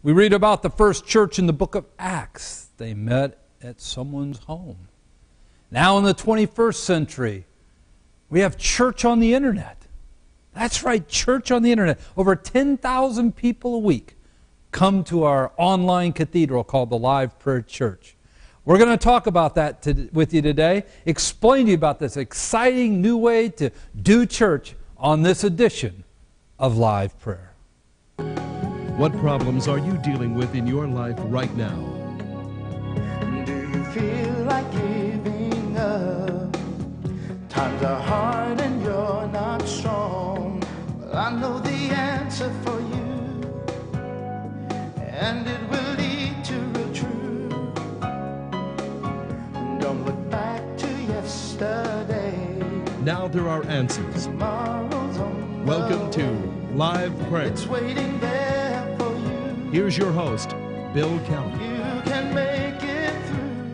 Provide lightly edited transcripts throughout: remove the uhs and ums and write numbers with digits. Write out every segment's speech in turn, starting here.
We read about the first church in the book of Acts. They met at someone's home. Now in the 21st century, we have church on the internet. That's right, church on the internet. Over 10,000 people a week come to our online cathedral called the Liveprayer Church. We're going to talk about that with you today, explain to you about this exciting new way to do church on this edition of Live Prayer. What problems are you dealing with in your life right now? Do you feel like giving up? Times are hard and you're not strong. Well, I know the answer for you, and it will lead to real truth. Don't look back to yesterday. Now there are answers. Tomorrow's on the Welcome to way. Live Prayer. It's waiting there for you. Here's your host, Bill Kelly. You can make it through.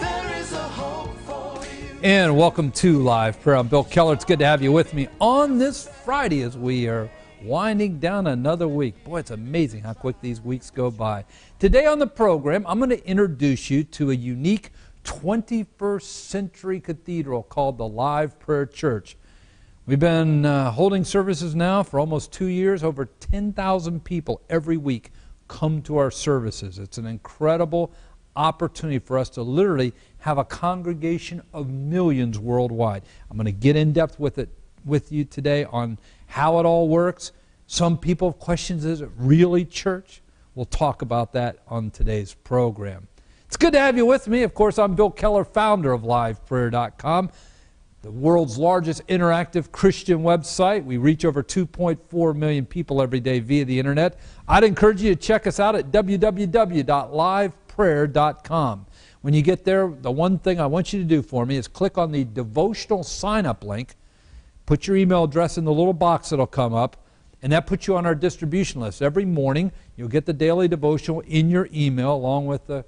There is a hope for you. And welcome to Live Prayer. I'm Bill Keller. It's good to have you with me on this Friday as we are winding down another week. Boy, it's amazing how quick these weeks go by. Today on the program, I'm going to introduce you to a unique 21st century cathedral called the Liveprayer Church. We've been holding services now for almost 2 years. Over 10,000 people every week come to our services. It's an incredible opportunity for us to literally have a congregation of millions worldwide. I'm going to get in depth with you today on how it all works. Some people have questions, is it really church? We'll talk about that on today's program. It's good to have you with me. Of course, I'm Bill Keller, founder of Liveprayer.com. The world's largest interactive Christian website. We reach over 2.4 million people every day via the internet. I'd encourage you to check us out at www.liveprayer.com. When you get there, the one thing I want you to do for me is click on the devotional sign-up link, put your email address in the little box that'll come up, and that puts you on our distribution list. Every morning, you'll get the daily devotional in your email along with the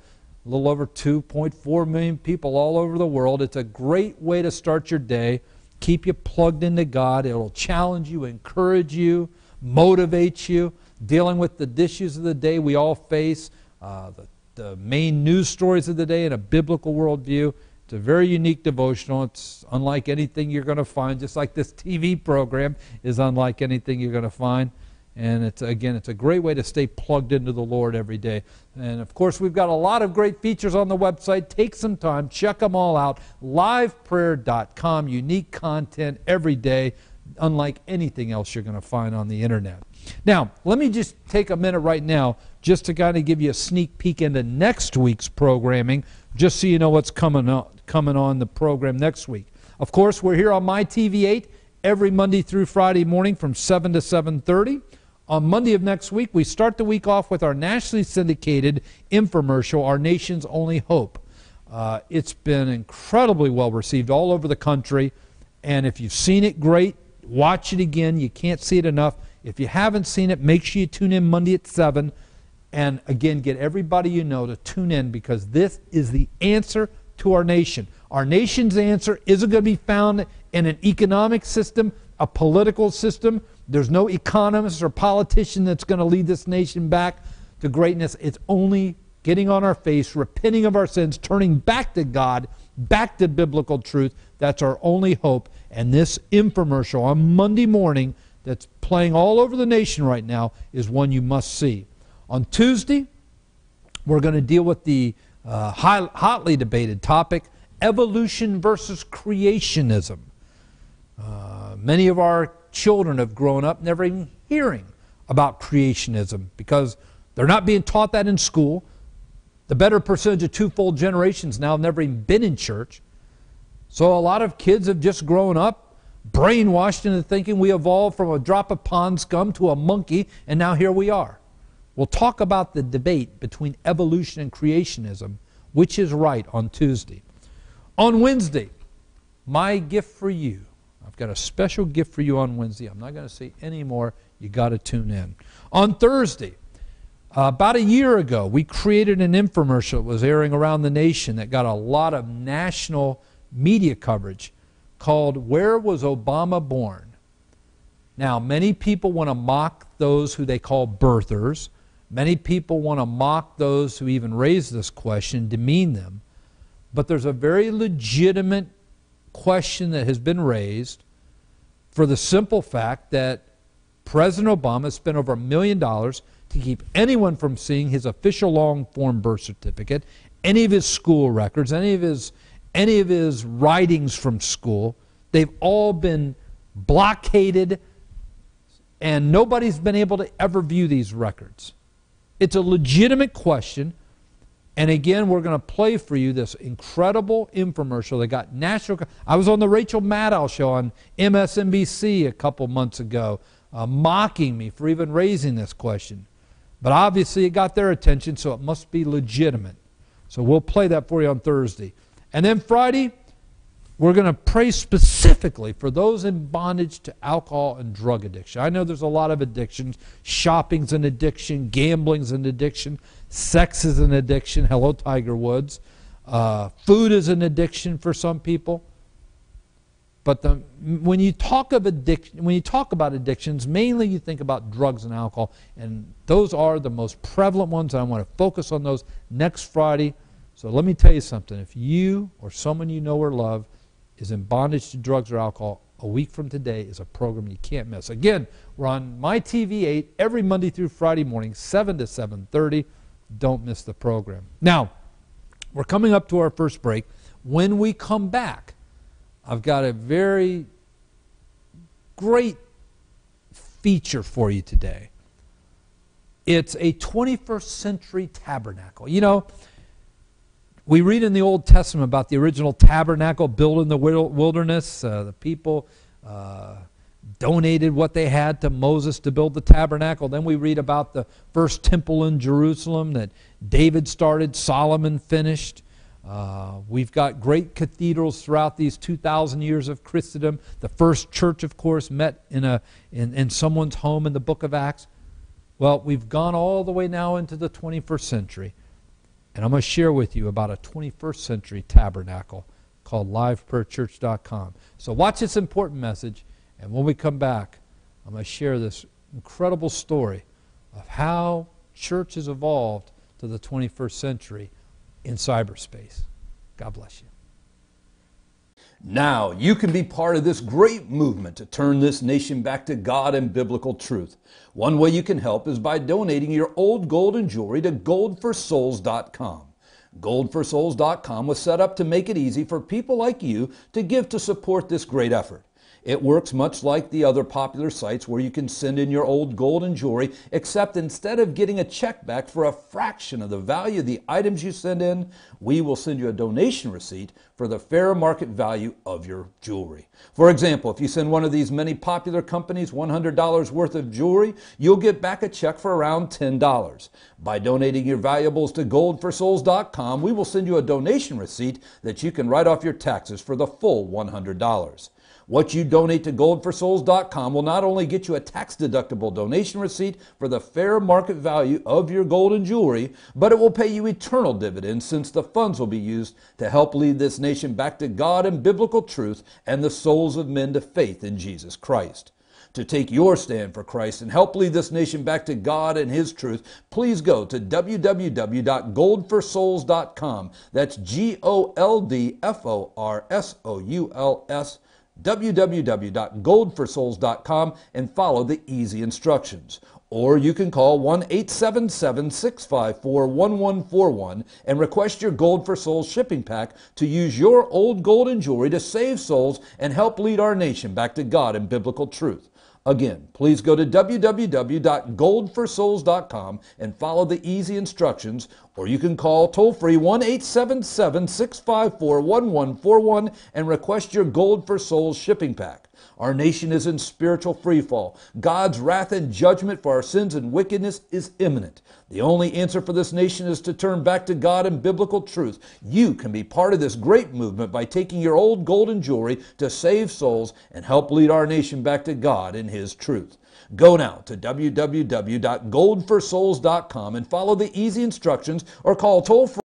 a little over 2.4 million people all over the world. It's a great way to start your day, keep you plugged into God. It'll challenge you, encourage you, motivate you, dealing with the issues of the day we all face, the main news stories of the day in a biblical worldview. It's a very unique devotional. It's unlike anything you're going to find, just like this TV program is unlike anything you're going to find. And it's a great way to stay plugged into the Lord every day. And of course, we've got a lot of great features on the website. Take some time, check them all out. Liveprayer.com, unique content every day, unlike anything else you're going to find on the internet. Now, let me just take a minute right now just to kind of give you a sneak peek into next week's programming, just so you know what's coming on the program next week. Of course, we're here on MyTV8 every Monday through Friday morning from 7 to 7:30. On Monday of next week, we start the week off with our nationally syndicated infomercial, Our Nation's Only Hope. It's been incredibly well received all over the country, and if you've seen it, great. Watch it again. You can't see it enough. If you haven't seen it, make sure you tune in Monday at 7, and again, get everybody you know to tune in, because this is the answer to our nation. Our nation's answer isn't going to be found in an economic system, a political system. There's no economist or politician that's going to lead this nation back to greatness. It's only getting on our face, repenting of our sins, turning back to God, back to biblical truth. That's our only hope. And this infomercial on Monday morning that's playing all over the nation right now is one you must see. On Tuesday, we're going to deal with the hotly debated topic, evolution versus creationism. Many of our children have grown up never even hearing about creationism because they're not being taught that in school. The better percentage of twofold generations now have never even been in church. So a lot of kids have just grown up brainwashed into thinking we evolved from a drop of pond scum to a monkey, and now here we are. We'll talk about the debate between evolution and creationism, which is right, on Tuesday. On Wednesday, my gift for you. I've got a special gift for you on Wednesday. I'm not going to say any more. You got to tune in. On Thursday, about a year ago, we created an infomercial that was airing around the nation that got a lot of national media coverage called Where Was Obama Born? Now, many people want to mock those who they call birthers. Many people want to mock those who even raise this question, demean them. But there's a very legitimate question that has been raised for the simple fact that President Obama spent over $1 million to keep anyone from seeing his official long-form birth certificate, any of his school records, any of his writings from school. They've all been blockaded, and nobody's been able to ever view these records. It's a legitimate question. And again, we're going to play for you this incredible infomercial that got national. I was on the Rachel Maddow show on MSNBC a couple months ago, mocking me for even raising this question. But obviously it got their attention, so it must be legitimate. So we'll play that for you on Thursday. And then Friday, we're going to pray specifically for those in bondage to alcohol and drug addiction. I know there's a lot of addictions. Shopping's an addiction. Gambling's an addiction. Sex is an addiction. Hello, Tiger Woods. Food is an addiction for some people. But when you talk about addictions, mainly you think about drugs and alcohol, and those are the most prevalent ones. And I want to focus on those next Friday. So let me tell you something. If you or someone you know or love is in bondage to drugs or alcohol, a week from today is a program you can't miss. Again, we're on MyTV8 every Monday through Friday morning, 7 to 7:30. Don't miss the program. Now, we're coming up to our first break. When we come back, I've got a very great feature for you today. It's a 21st century tabernacle. You know, we read in the Old Testament about the original tabernacle built in the wilderness. The people donated what they had to Moses to build the tabernacle. Then we read about the first temple in Jerusalem that David started, Solomon finished. We've got great cathedrals throughout these 2,000 years of Christendom. The first church, of course, met in someone's home in the book of Acts. Well, we've gone all the way now into the 21st century. And I'm going to share with you about a 21st century tabernacle called liveprayerchurch.com. So watch this important message, and when we come back, I'm going to share this incredible story of how church has evolved to the 21st century in cyberspace. God bless you. Now you can be part of this great movement to turn this nation back to God and biblical truth. One way you can help is by donating your old gold and jewelry to goldforsouls.com. Goldforsouls.com was set up to make it easy for people like you to give to support this great effort. It works much like the other popular sites where you can send in your old gold and jewelry, except instead of getting a check back for a fraction of the value of the items you send in, we will send you a donation receipt for the fair market value of your jewelry. For example, if you send one of these many popular companies $100 worth of jewelry, you'll get back a check for around $10. By donating your valuables to goldforsouls.com, we will send you a donation receipt that you can write off your taxes for the full $100. What you donate to goldforsouls.com will not only get you a tax-deductible donation receipt for the fair market value of your gold and jewelry, but it will pay you eternal dividends since the funds will be used to help lead this nation back to God and biblical truth and the souls of men to faith in Jesus Christ. To take your stand for Christ and help lead this nation back to God and His truth, please go to www.goldforsouls.com. That's GOLDFORSOULS. www.goldforsouls.com and follow the easy instructions. Or you can call 1-877-654-1141 and request your Gold for Souls shipping pack to use your old gold and jewelry to save souls and help lead our nation back to God and biblical truth. Again, please go to www.goldforsouls.com and follow the easy instructions, or you can call toll-free 1-877-654-1141 and request your Gold for Souls shipping pack. Our nation is in spiritual freefall. God's wrath and judgment for our sins and wickedness is imminent. The only answer for this nation is to turn back to God and biblical truth. You can be part of this great movement by taking your old gold and jewelry to save souls and help lead our nation back to God in His truth. Go now to www.goldforsouls.com and follow the easy instructions or call toll-free